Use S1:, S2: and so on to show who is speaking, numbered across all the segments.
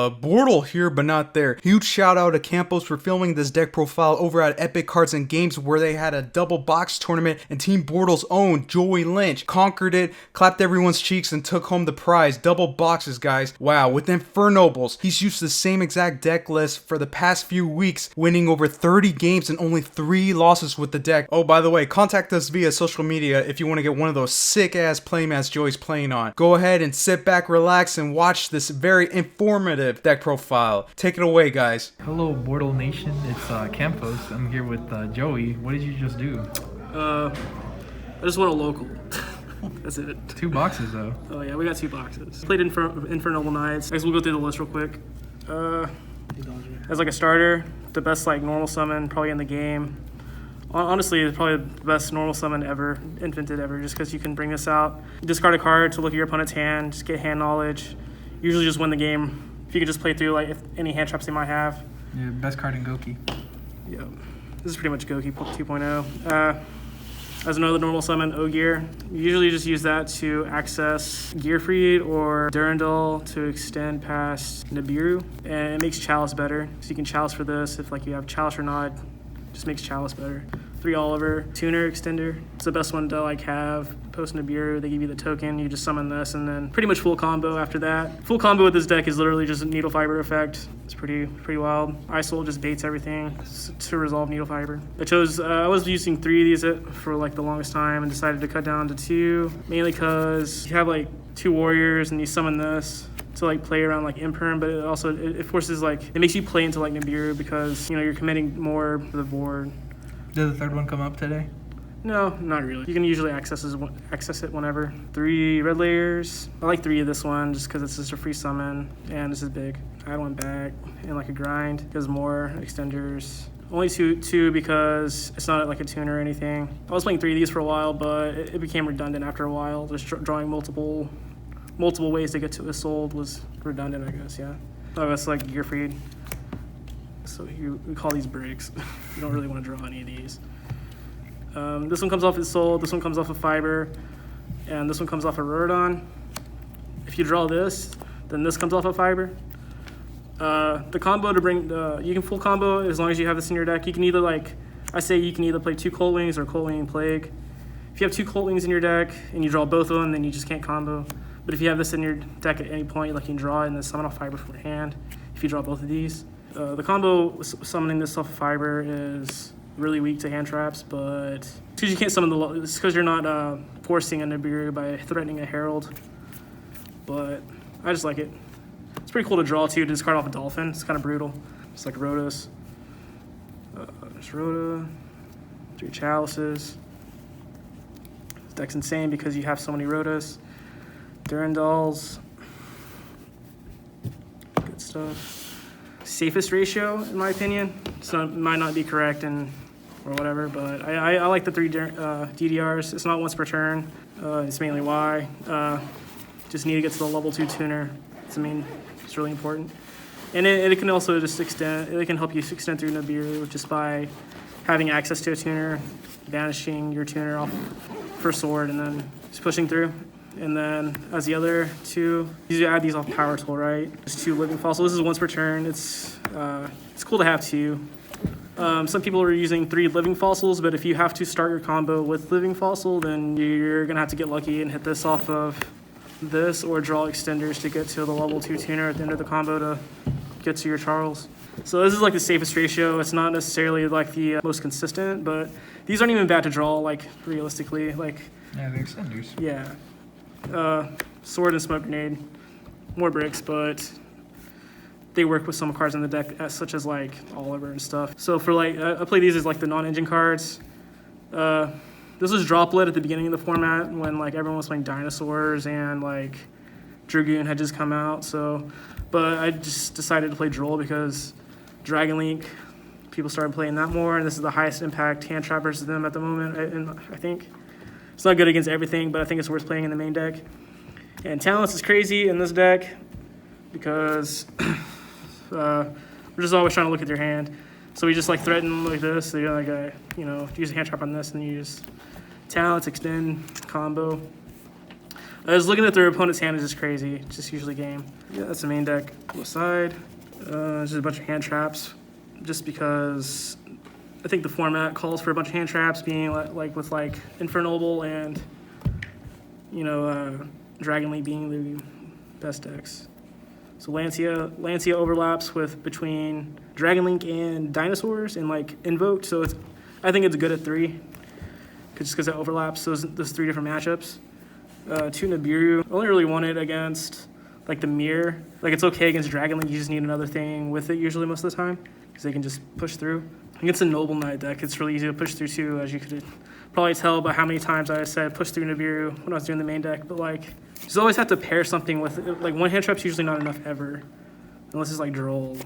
S1: BORTLE here, but not there. Huge shout out to Campos for filming this deck profile over at Epic Cards and Games, where they had a double box tournament and Team BORTLE's own Joey Linch conquered it, clapped everyone's cheeks, and took home the prize. Double boxes, guys. Wow, with Infernobles, he's used the same exact deck list for the past few weeks, winning over 30 games and only 3 losses with the deck. Oh, by the way, contact us via social media if you want to get one of those sick ass playmats Joey's playing on. Go ahead and sit back, relax, and watch this very informative deck profile. Take it away, guys.
S2: Hello, BORTLE Nation. It's Campos. I'm here with Joey. What did you just do?
S3: I just won a local. That's it.
S2: 2 boxes, though.
S3: Oh yeah, we got 2 boxes. Played Infernoble Knights. I guess we'll go through the list real quick. As like a starter, the best like normal summon probably in the game. Honestly, it's probably the best normal summon ever, invented ever, just because you can bring this out. Discard a card to look at your opponent's hand, just get hand knowledge. Usually just win the game. If you can just play through like any hand traps they might have.
S2: Yeah, best card in Goki.
S3: Yeah, this is pretty much Goki 2.0. As another normal summon, O-Gear. You usually just use that to access Gearfried or Durandal to extend past Nibiru. And it makes Chalice better. So you can Chalice for this if like you have Chalice or Nod. Just makes Chalice better. 3 Oliver, Tuner Extender. It's the best one to like have post Nibiru. They give you the token, you just summon this, and then pretty much full combo after that. Full combo with this deck is literally just a Needle Fiber effect. It's pretty wild. ISOL just baits everything to resolve Needle Fiber. I was using 3 of these for like the longest time and decided to cut down to 2, mainly because you have like 2 warriors and you summon this to like play around like Imperm, but it also it forces like it makes you play into like Nibiru because you know you're committing more to the board.
S2: Did the 3rd one come up today?
S3: No, not really. You can usually access it whenever. 3 red layers. I like 3 of this one just because it's just a free summon and this is big. I went back and like a grind. There's more extenders. Only two because it's not like a tuner or anything. I was playing 3 of these for a while, but it became redundant after a while. Just drawing multiple ways to get to a sold was redundant, I guess. Yeah. Oh, that's like Gearfried. So we call these breaks. You don't really want to draw any of these. This one comes off as soul, this one comes off of fiber, and this one comes off of Rodon. If you draw this, then this comes off of fiber. The combo to bring, you can full combo as long as you have this in your deck. You can either you can either play 2 Cold Wings or Cold Wing Plague. If you have 2 Cold Wings in your deck and you draw both of them, then you just can't combo. But if you have this in your deck at any point, like you can draw it and then summon off fiber from your hand. If you draw both of these. The combo summoning this off of fiber is really weak to hand traps, but because you can't summon it's because you're not forcing a Nibiru by threatening a Herald. But I just like it. It's pretty cool to draw too, to discard off a Dolphin. It's kind of brutal. It's like Rotos. There's Rhoda. 3 Chalices. This deck's insane because you have so many Rotos. Durandals. Good stuff. Safest ratio, in my opinion. Might not be correct or whatever, but I like the 3 DDRs. It's not once per turn. It's mainly why. Just need to get to the level 2 tuner. It's really important. And it can also just extend. It can help you extend through Nibiru just by having access to a tuner, banishing your tuner off for sword, and then just pushing through. And then as the other 2, you add these off power tool, right? Just 2 living fossil. This is once per turn. It's cool to have 2. Some people are using 3 living fossils, but if you have to start your combo with living fossil, then you're gonna have to get lucky and hit this off of this or draw extenders to get to the level 2 tuner at the end of the combo to get to your Charles. So this is like the safest ratio. It's not necessarily like the most consistent, but these aren't even bad to draw, like realistically. Like
S2: yeah, the extenders.
S3: Yeah. Sword and Smoke Grenade, more bricks, but they work with some cards in the deck, such as like Oliver and stuff. So for like, I play these as like the non-engine cards. This was Droplet at the beginning of the format when like everyone was playing dinosaurs and like Dragoon had just come out. So, but I just decided to play Droll because Dragon Link, people started playing that more, and this is the highest impact hand trap versus them at the moment. And I think it's not good against everything, but I think it's worth playing in the main deck. And Talents is crazy in this deck because we're just always trying to look at their hand. So we just like threaten like this. So you're like, use a hand trap on this, and you just Talents, extend, combo. I was looking at their opponent's hand is just crazy. It's just usually game. Yeah, that's the main deck. Left side. Just a bunch of hand traps. Just because I think the format calls for a bunch of hand traps, being like with like Infernoble and Dragon Link being the best decks. So Lancia overlaps with between Dragon Link and Dinosaurs and like Invoke. So I think it's good at 3, just because it overlaps those 3 different matchups. 2 Nibiru. Only really want it against like the Mirror. Like it's okay against Dragon Link. You just need another thing with it usually most of the time because they can just push through. Against a Noble Knight deck, it's really easy to push through too, as you could probably tell by how many times I said push through Nibiru when I was doing the main deck. But like, you just always have to pair something with it. Like one hand trap's usually not enough ever, unless it's like Droll.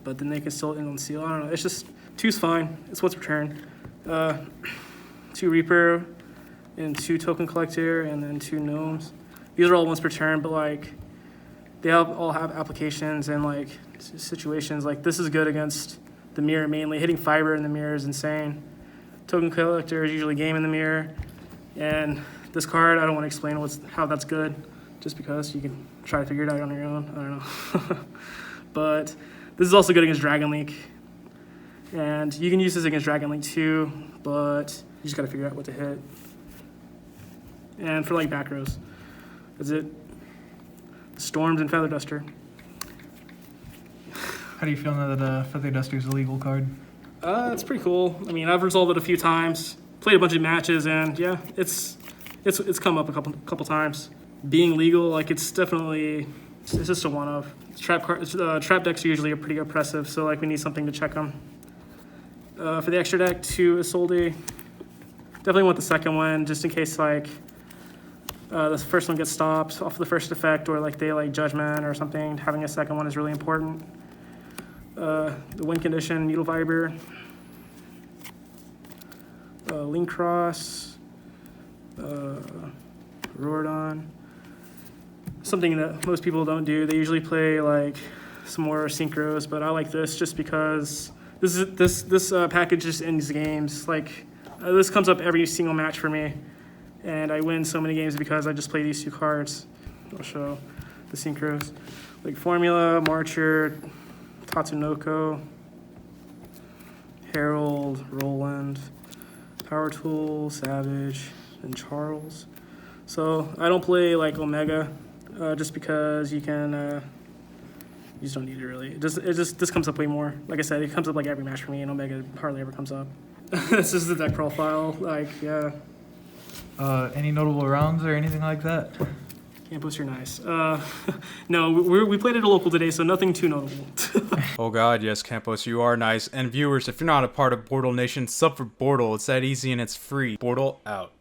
S3: But then they can still end on seal. I don't know. It's just 2's fine. It's what's returned. 2 Reaper and 2 Token Collector and then 2 Gnomes. These are all once per turn, but like they all have applications and like situations. Like this is good against the Mirror mainly. Hitting Fiber in the Mirror is insane. Token Collector is usually game in the Mirror. And this card, I don't want to explain how that's good, just because you can try to figure it out on your own. I don't know. But this is also good against Dragon Link. And you can use this against Dragon Link too, but you just got to figure out what to hit. And for like back rows, that's it. Storms and Feather Duster.
S2: How do you feel now that Feather Duster is a legal card?
S3: It's pretty cool. I mean, I've resolved it a few times, played a bunch of matches, and yeah, it's come up a couple times. Being legal, like it's just a one-of. Trap decks are usually pretty oppressive, so like we need something to check them. For the extra deck, 2 Isolde. Definitely want the second one, just in case like the first one gets stopped off the first effect, or like they like Judgment or something. Having a second one is really important. The win condition, Needle Viber, Link Cross, Rorodon. Something that most people don't do. They usually play like some more synchros, but I like this just because this package just ends games. Like this comes up every single match for me, and I win so many games because I just play these 2 cards. I'll show the synchros, like Formula, Marcher, Tatsunoko, Herald, Roland, Power Tool, Savage, and Charles. So I don't play like Omega, just because you just don't need it really. This comes up way more. Like I said, it comes up like every match for me, and Omega hardly ever comes up. This is the deck profile. Like yeah.
S2: Any notable rounds or anything like that?
S3: Campos, you're nice. No, we played at a local today, so nothing too notable.
S1: Oh god, yes, Campos, you are nice. And viewers, if you're not a part of BORTLE Nation, sub for BORTLE. It's that easy and it's free. BORTLE out.